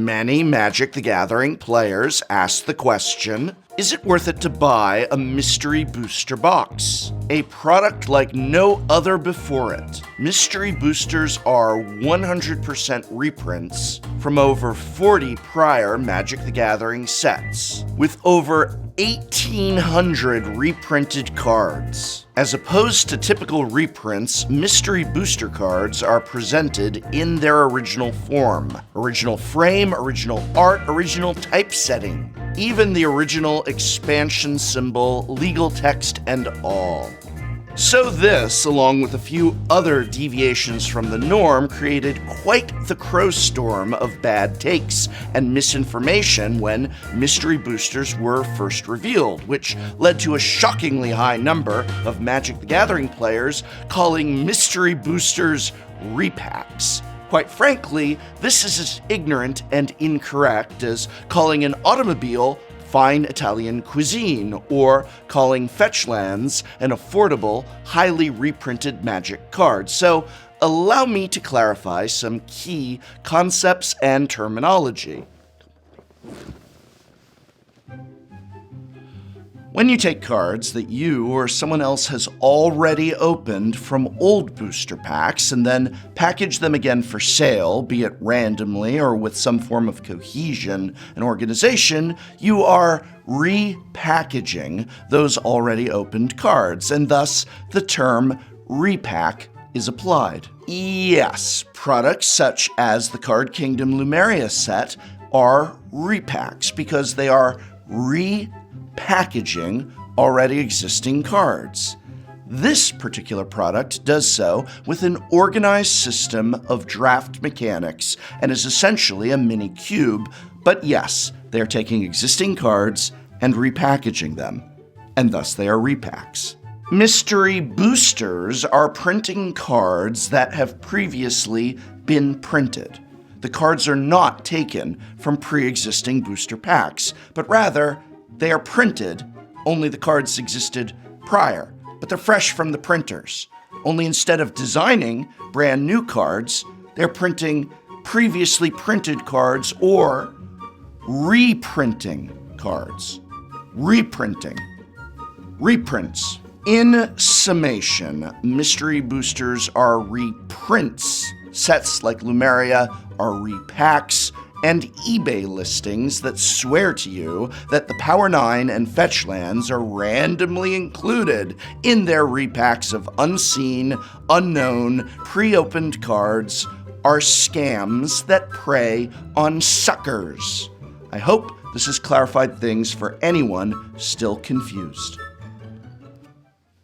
Many Magic the Gathering players ask the question, is it worth it to buy a mystery booster box? A product like no other before it. Mystery boosters are 100% reprints from over 40 prior Magic the Gathering sets, with over 1,800 reprinted cards. As opposed to typical reprints, mystery booster cards are presented in their original form. Original frame, original art, original typesetting. Even the original expansion symbol, legal text, and all. So this, along with a few other deviations from the norm, created quite the crowstorm of bad takes and misinformation when mystery boosters were first revealed, which led to a shockingly high number of Magic the Gathering players calling mystery boosters repacks. Quite frankly, this is as ignorant and incorrect as calling an automobile fine Italian cuisine, or calling fetch lands an affordable, highly reprinted Magic card. So allow me to clarify some key concepts and terminology. When you take cards that you or someone else has already opened from old booster packs and then package them again for sale, be it randomly or with some form of cohesion and organization, you are repackaging those already opened cards, and thus the term repack is applied. Yes, products such as the Card Kingdom Lumeria set are repacks because they are repackaging already existing cards. This particular product does so with an organized system of draft mechanics and is essentially a mini cube, but yes, they are taking existing cards and repackaging them, and thus they are repacks. Mystery boosters are printing cards that have previously been printed. The cards are not taken from pre-existing booster packs, but rather they are printed, only the cards existed prior, but they're fresh from the printers. Only instead of designing brand new cards, they're printing previously printed cards or reprinting cards. Reprinting. Reprints. In summation, mystery boosters are reprints. Sets like Lumeria are repacks, and eBay listings that swear to you that the Power 9 and Fetch lands are randomly included in their repacks of unseen, unknown, pre-opened cards are scams that prey on suckers. I hope this has clarified things for anyone still confused.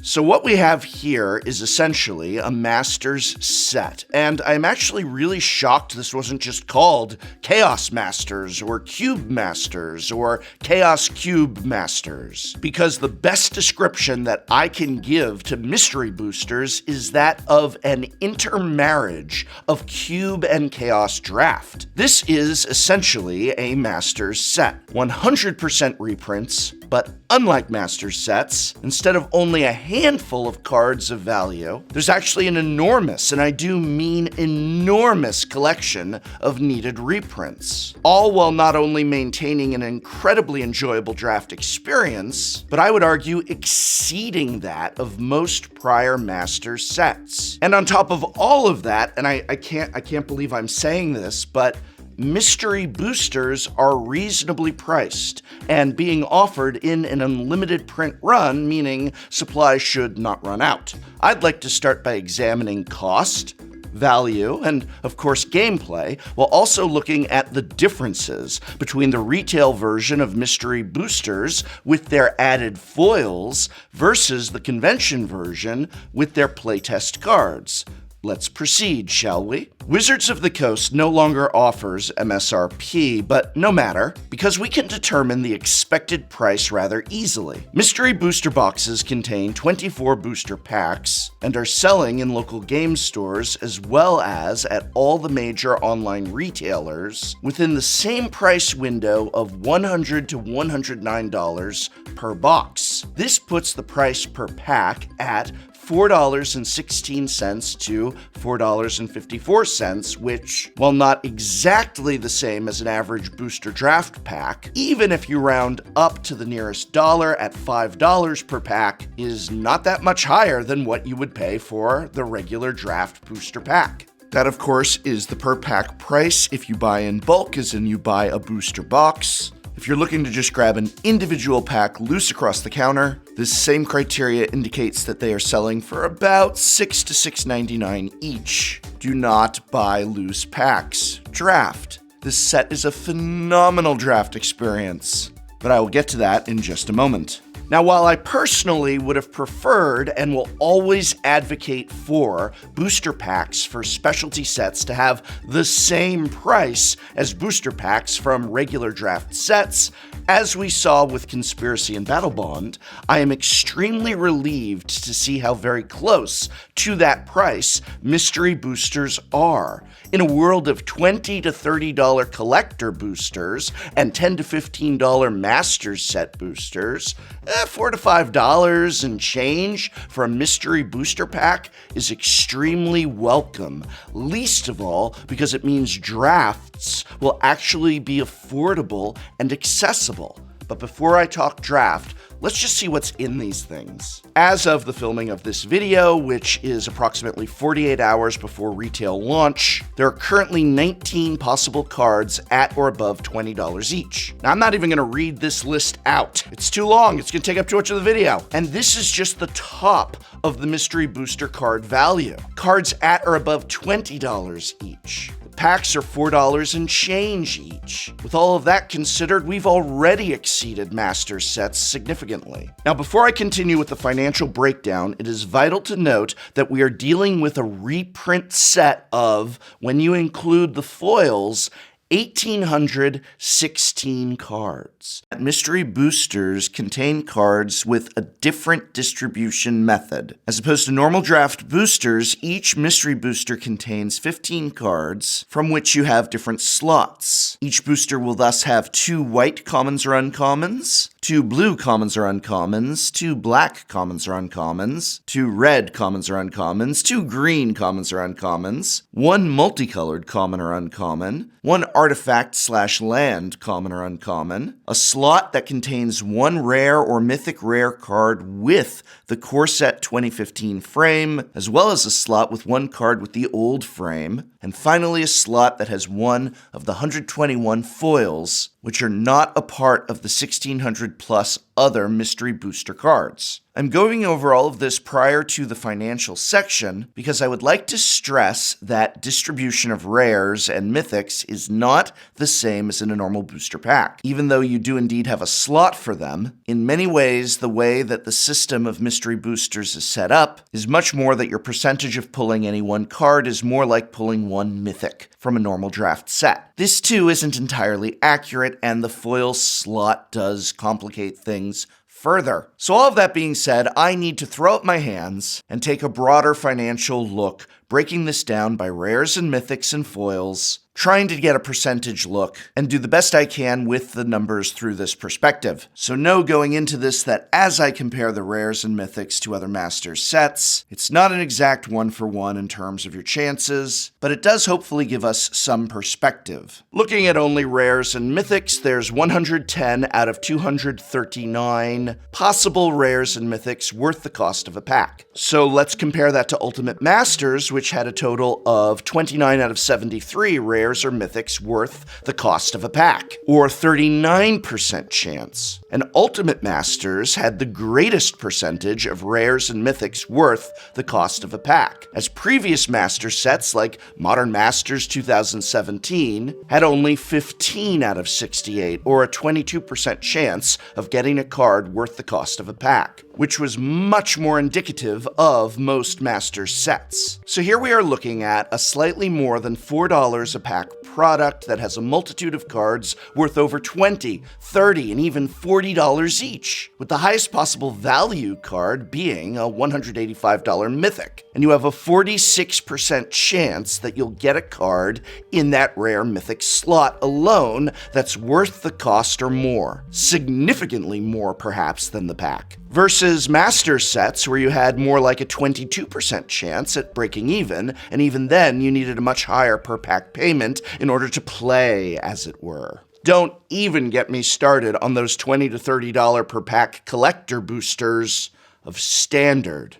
So what we have here is essentially a Masters set, and I'm actually really shocked this wasn't just called Chaos Masters or Cube Masters or Chaos Cube Masters, because the best description that I can give to mystery boosters is that of an intermarriage of Cube and Chaos Draft. This is essentially a Masters set, 100% reprints, but unlike Masters sets, instead of only a handful of cards of value, there's actually an enormous, and I do mean enormous, collection of needed reprints. All while not only maintaining an incredibly enjoyable draft experience, but I would argue exceeding that of most prior Masters sets. And on top of all of that, and I can't believe I'm saying this, but mystery boosters are reasonably priced and being offered in an unlimited print run, meaning supplies should not run out. I'd like to start by examining cost, value, and of course gameplay, while also looking at the differences between the retail version of mystery boosters with their added foils versus the convention version with their playtest cards. Let's proceed, shall we? Wizards of the Coast no longer offers MSRP, but no matter, because we can determine the expected price rather easily. Mystery booster boxes contain 24 booster packs and are selling in local game stores as well as at all the major online retailers within the same price window of $100 to $109 per box. This puts the price per pack at $4.16 to $4.54, which, while not exactly the same as an average booster draft pack, even if you round up to the nearest dollar at $5 per pack, is not that much higher than what you would pay for the regular draft booster pack. That, of course, is the per pack price if you buy in bulk, as in you buy a booster box. If you're looking to just grab an individual pack loose across the counter, this same criteria indicates that they are selling for about $6 to $6.99 each. Do not buy loose packs. Draft. This set is a phenomenal draft experience, but I will get to that in just a moment. Now, while I personally would have preferred and will always advocate for booster packs for specialty sets to have the same price as booster packs from regular draft sets, as we saw with Conspiracy and Battle Bond, I am extremely relieved to see how very close to that price mystery boosters are. In a world of $20 to $30 collector boosters and $10 to $15 Masters set boosters, $4 to $5 and change for a mystery booster pack is extremely welcome, least of all because it means drafts will actually be affordable and accessible. But before I talk draft, let's just see what's in these things. As of the filming of this video, which is approximately 48 hours before retail launch, there are currently 19 possible cards at or above $20 each. Now, I'm not even going to read this list out. It's too long. It's going to take up too much of the video. And this is just the top of the mystery booster card value. Cards at or above $20 each. Packs are $4 and change each. With all of that considered, we've already exceeded Master sets significantly. Now, before I continue with the financial breakdown, it is vital to note that we are dealing with a reprint set of, when you include the foils, 1,816 cards. Mystery boosters contain cards with a different distribution method. As opposed to normal draft boosters, each mystery booster contains 15 cards from which you have different slots. Each booster will thus have 2 white commons or uncommons, 2 blue commons or uncommons, 2 black commons or uncommons, 2 red commons or uncommons, 2 green commons or uncommons, 1 multicolored common or uncommon, 1 artifact/land common or uncommon, a slot that contains 1 rare or mythic rare card with the core set 2015 frame, as well as a slot with 1 card with the old frame, and finally a slot that has 1 of the 121 foils, which are not a part of the 1,600 plus other mystery booster cards. I'm going over all of this prior to the financial section because I would like to stress that distribution of rares and mythics is not the same as in a normal booster pack. Even though you do indeed have a slot for them, in many ways the way that the system of mystery boosters is set up is much more that your percentage of pulling any one card is more like pulling 1 mythic from a normal draft set. This too isn't entirely accurate, and the foil slot does complicate things further. So all of that being said, I need to throw up my hands and take a broader financial look, breaking this down by rares and mythics and foils, trying to get a percentage look, and do the best I can with the numbers through this perspective. So know going into this that as I compare the rares and mythics to other Masters sets, it's not an exact one-for-one in terms of your chances, but it does hopefully give us some perspective. Looking at only rares and mythics, there's 110 out of 239 possible rares and mythics worth the cost of a pack. So let's compare that to Ultimate Masters, which had a total of 29 out of 73 rares or mythics worth the cost of a pack, or 39% chance. And Ultimate Masters had the greatest percentage of rares and mythics worth the cost of a pack, as previous Master sets like Modern Masters 2017 had only 15 out of 68, or a 22% chance of getting a card worth the cost of a pack, which was much more indicative of most Master sets. So here we are looking at a slightly more than $4 a pack product that has a multitude of cards worth over $20, $30, and even $40 each, with the highest possible value card being a $185 Mythic. And you have a 46% chance that you'll get a card in that rare Mythic slot alone that's worth the cost or more. Significantly more, perhaps, than the pack. Versus Master sets, where you had more like a 22% chance at breaking even, and even then you needed a much higher per pack payment in order to play, as it were. Don't even get me started on those $20 to $30 per pack collector boosters of Standard.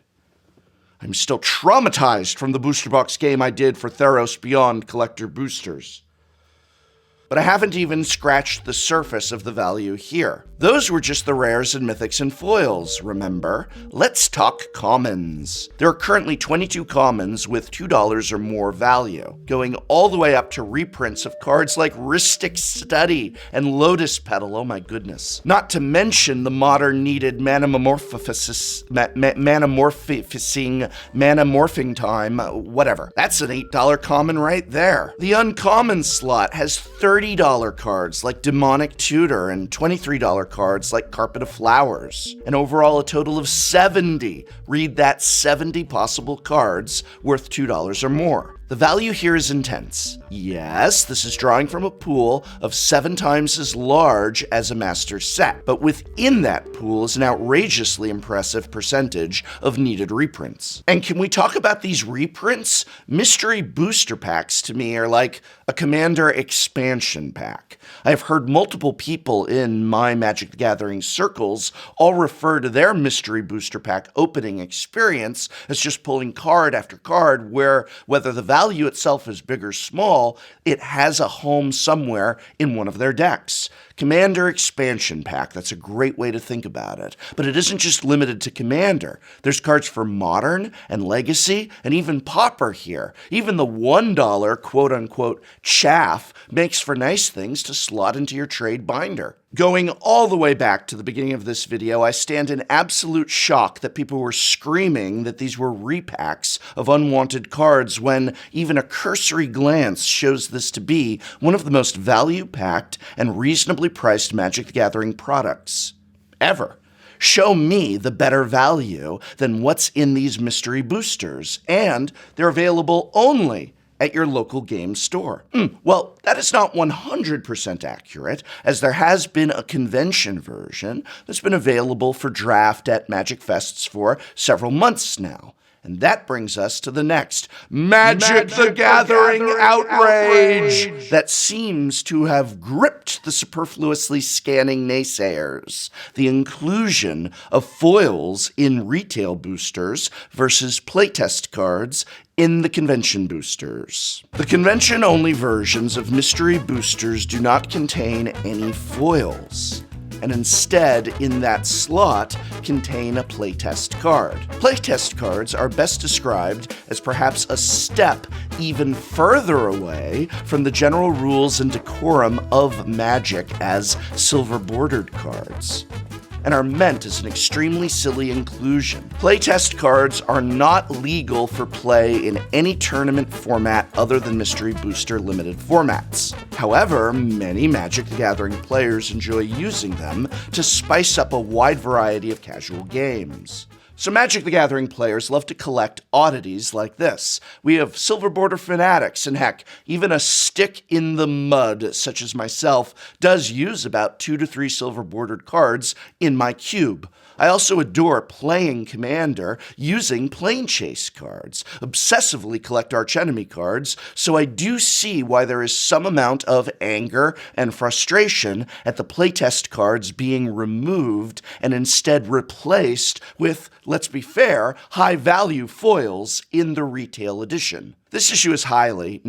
I'm still traumatized from the booster box game I did for Theros Beyond collector boosters. But I haven't even scratched the surface of the value here. Those were just the rares and mythics and foils, remember? Let's talk commons. There are currently 22 commons with $2 or more value, going all the way up to reprints of cards like Rhystic Study and Lotus Petal, oh my goodness. Not to mention the modern needed manamorphing time, whatever. That's an $8 common right there. The uncommon slot has $30 cards like Demonic Tutor and $23 cards like Carpet of Flowers, and overall a total of 70. Read that, 70 possible cards worth $2 or more. The value here is intense. Yes, this is drawing from a pool of 7 times as large as a master set, but within that pool is an outrageously impressive percentage of needed reprints. And can we talk about these reprints? Mystery booster packs to me are like a Commander expansion pack. I've heard multiple people in my Magic the Gathering circles all refer to their mystery booster pack opening experience as just pulling card after card where, whether the value itself is big or small, it has a home somewhere in one of their decks. Commander expansion pack, that's a great way to think about it. But it isn't just limited to Commander. There's cards for Modern and Legacy and even Pauper here. Even the $1 quote-unquote chaff makes for nice things to slot into your trade binder. Going all the way back to the beginning of this video, I stand in absolute shock that people were screaming that these were repacks of unwanted cards when even a cursory glance shows this to be one of the most value-packed and reasonably priced Magic the Gathering products ever. Show me the better value than what's in these mystery boosters, and they're available only at your local game store. Well, that is not 100% accurate, as there has been a convention version that's been available for draft at Magic Fests for several months now. And that brings us to the next Magic the Gathering outrage that seems to have gripped the superfluously scanning naysayers. The inclusion of foils in retail boosters versus playtest cards in the convention boosters. The convention-only versions of mystery boosters do not contain any foils, and instead, in that slot, contain a playtest card. Playtest cards are best described as perhaps a step even further away from the general rules and decorum of Magic as silver-bordered cards, and are meant as an extremely silly inclusion. Playtest cards are not legal for play in any tournament format other than Mystery Booster limited formats. However, many Magic the Gathering players enjoy using them to spice up a wide variety of casual games. So Magic the Gathering players love to collect oddities like this. We have silver border fanatics, and heck, even a stick in the mud, such as myself, does use about 2 to 3 silver bordered cards in my cube. I also adore playing Commander using Plane Chase cards, obsessively collect archenemy cards, so I do see why there is some amount of anger and frustration at the playtest cards being removed and instead replaced with, let's be fair, high-value foils in the retail edition. This issue is entirely.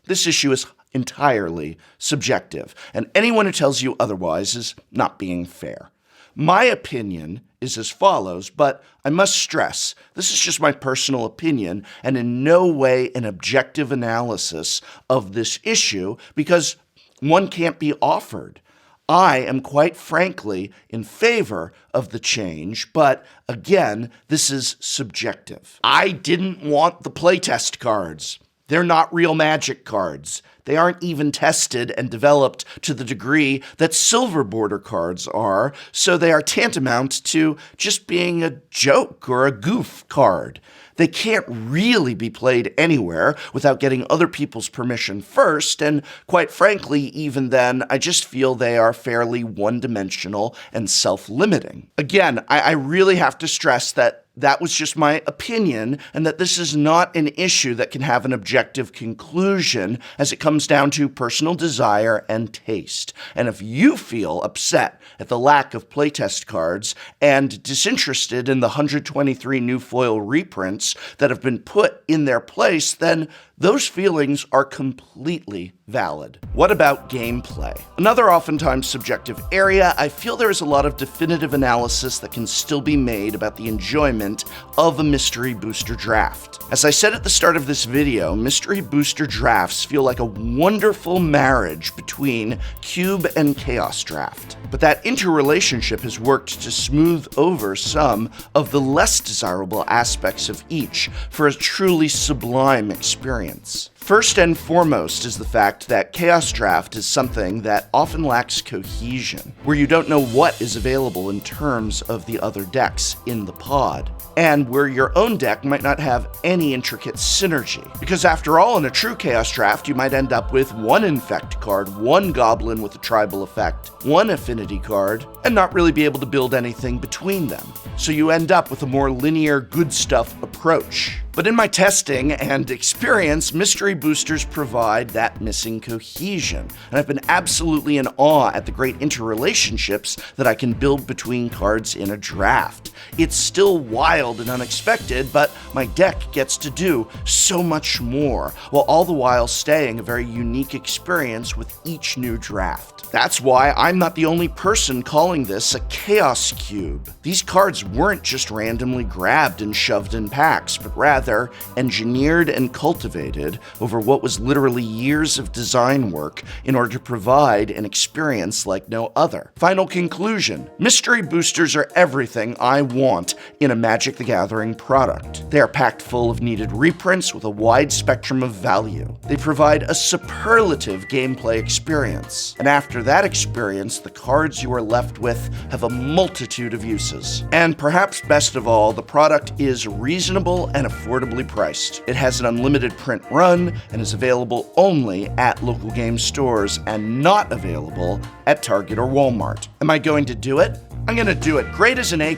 This issue is entirely subjective, and anyone who tells you otherwise is not being fair. My opinion is as follows, but I must stress, this is just my personal opinion and in no way an objective analysis of this issue because one can't be offered. I am quite frankly in favor of the change, but again, this is subjective. I didn't want the playtest cards. They're not real Magic cards. They aren't even tested and developed to the degree that silver border cards are, so they are tantamount to just being a joke or a goof card. They can't really be played anywhere without getting other people's permission first, and quite frankly, even then, I just feel they are fairly one-dimensional and self-limiting. Again, I really have to stress that was just my opinion, and that this is not an issue that can have an objective conclusion, as it comes down to personal desire and taste. And if you feel upset at the lack of playtest cards and disinterested in the 123 new foil reprints that have been put in their place, then those feelings are completely valid. What about gameplay? Another oftentimes subjective area. I feel there is a lot of definitive analysis that can still be made about the enjoyment of a mystery booster draft. As I said at the start of this video, mystery booster drafts feel like a wonderful marriage between Cube and Chaos Draft. But that interrelationship has worked to smooth over some of the less desirable aspects of each for a truly sublime experience. First and foremost is the fact that Chaos Draft is something that often lacks cohesion, where you don't know what is available in terms of the other decks in the pod, and where your own deck might not have any intricate synergy. Because after all, in a true Chaos Draft, you might end up with one Infect card, one Goblin with a tribal effect, one Affinity card, and not really be able to build anything between them. So you end up with a more linear good stuff approach. But in my testing and experience, mystery boosters provide that missing cohesion, and I've been absolutely in awe at the great interrelationships that I can build between cards in a draft. It's still wild and unexpected, but my deck gets to do so much more, while all the while staying a very unique experience with each new draft. That's why I'm not the only person calling this a Chaos Cube. These cards weren't just randomly grabbed and shoved in packs, but rather engineered and cultivated over what was literally years of design work in order to provide an experience like no other. Final conclusion: mystery boosters are everything I want in a Magic the Gathering product. They are packed full of needed reprints with a wide spectrum of value. They provide a superlative gameplay experience, and after that experience, the cards you are left with have a multitude of uses. And perhaps best of all, the product is reasonable and affordably priced. It has an unlimited print run and is available only at local game stores and not available at Target or Walmart. Am I going to do it? I'm gonna do it. Grade as an A+.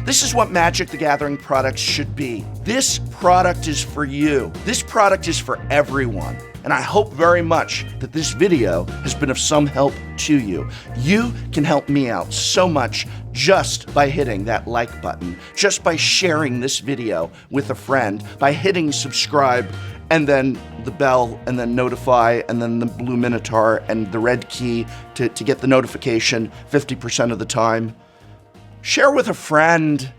This is what Magic the Gathering products should be. This product is for you. This product is for everyone. And I hope very much that this video has been of some help to you. You can help me out so much just by hitting that like button, just by sharing this video with a friend, by hitting subscribe, and then the bell, and then notify, and then the blue minotaur, and the red key to get the notification 50% of the time. Share with a friend.